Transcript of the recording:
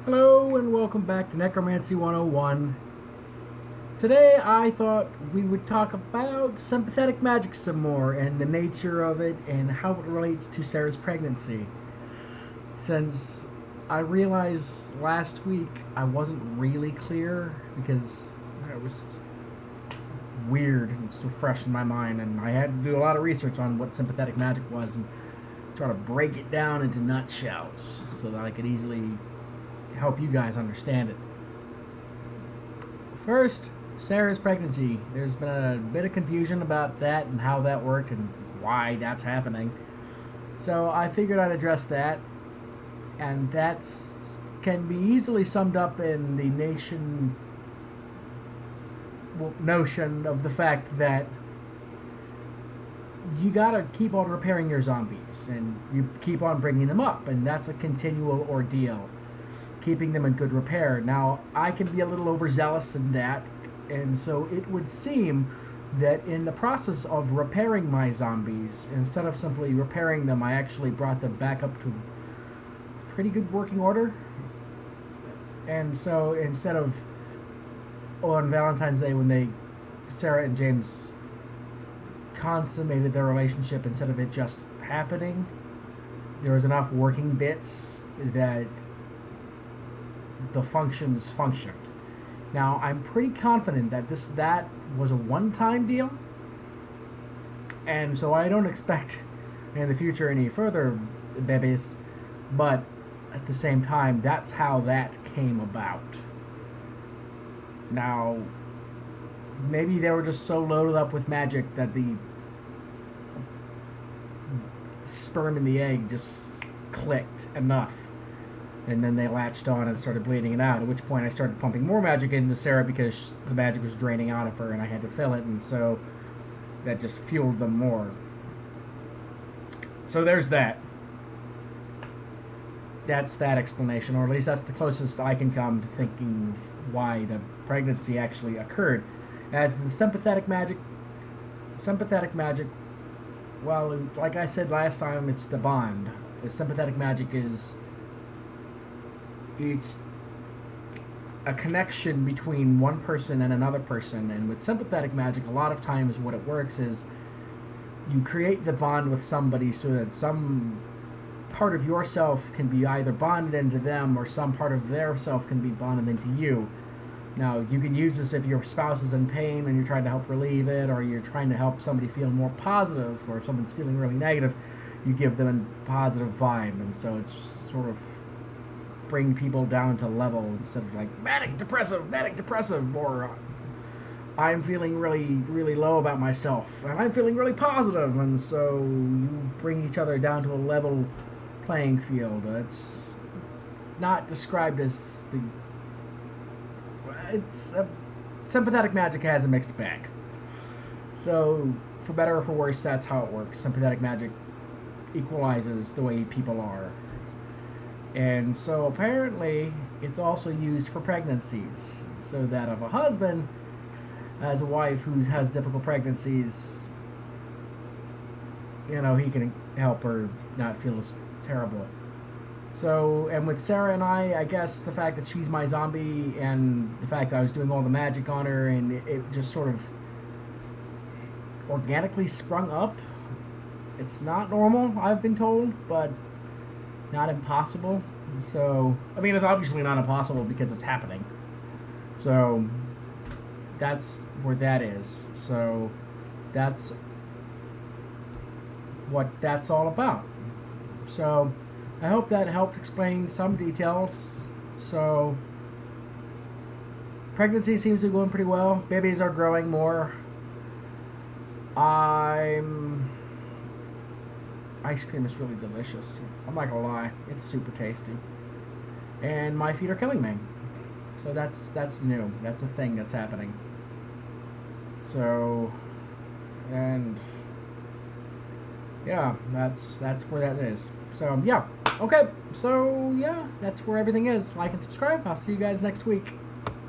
Hello and welcome back to Necromancy 101. Today I thought we would talk about sympathetic magic some more and the nature of it and how it relates to Sarah's pregnancy. Since I realized last week I wasn't really clear because it was weird and still fresh in my mind, and I had to do a lot of research on what sympathetic magic was and try to break it down into nutshells so that I could easily help you guys understand it. First, Sarah's pregnancy. There's been a bit of confusion about that and how that worked and why that's happening. So I figured I'd address that, and that's can be easily summed up in the notion of the fact that you gotta keep on repairing your zombies and you keep on bringing them up, and that's a continual ordeal, keeping them in good repair. Now, I can be a little overzealous in that, and so it would seem that in the process of repairing my zombies, instead of simply repairing them, I actually brought them back up to pretty good working order. And so instead of on Valentine's Day when Sarah and James consummated their relationship, instead of it just happening, there was enough working bits that the functions functioned. Now, I'm pretty confident that that was a one-time deal, and so I don't expect in the future any further Bebbies, but at the same time, that's how that came about. Now, maybe they were just so loaded up with magic that the sperm in the egg just clicked enough, and then they latched on and started bleeding it out, at which point I started pumping more magic into Sarah because the magic was draining out of her and I had to fill it, and so that just fueled them more. So there's that. That's that explanation, or at least that's the closest I can come to thinking of why the pregnancy actually occurred. As the sympathetic magic, well, like I said last time, it's the bond. The sympathetic magic it's a connection between one person and another person, and with sympathetic magic, a lot of times what it works is you create the bond with somebody so that some part of yourself can be either bonded into them or some part of their self can be bonded into you. Now, you can use this if your spouse is in pain and you're trying to help relieve it, or you're trying to help somebody feel more positive, or if someone's feeling really negative, you give them a positive vibe, and so it's sort of bring people down to level instead of like manic depressive, or I'm feeling really low about myself and I'm feeling really positive, and so you bring each other down to a level playing field. It's not described as sympathetic magic has a mixed bag. So for better or for worse, that's how it works. Sympathetic magic equalizes the way people are. And so apparently it's also used for pregnancies, so that if a husband has a wife who has difficult pregnancies, he can help her not feel as terrible. So, and with Sarah and I guess the fact that she's my zombie and the fact that I was doing all the magic on her, and it just sort of organically sprung up. It's not normal, I've been told, but not impossible. So, I mean, it's obviously not impossible because it's happening. So, that's where that is. So, that's what that's all about. So, I hope that helped explain some details. So, pregnancy seems to be going pretty well. Babies are growing more. Ice cream is really delicious. I'm not gonna lie, it's super tasty. And my feet are killing me. So that's new. That's a thing that's happening. So, and yeah, that's where that is. So yeah, okay. So yeah, that's where everything is. Like and subscribe. I'll see you guys next week.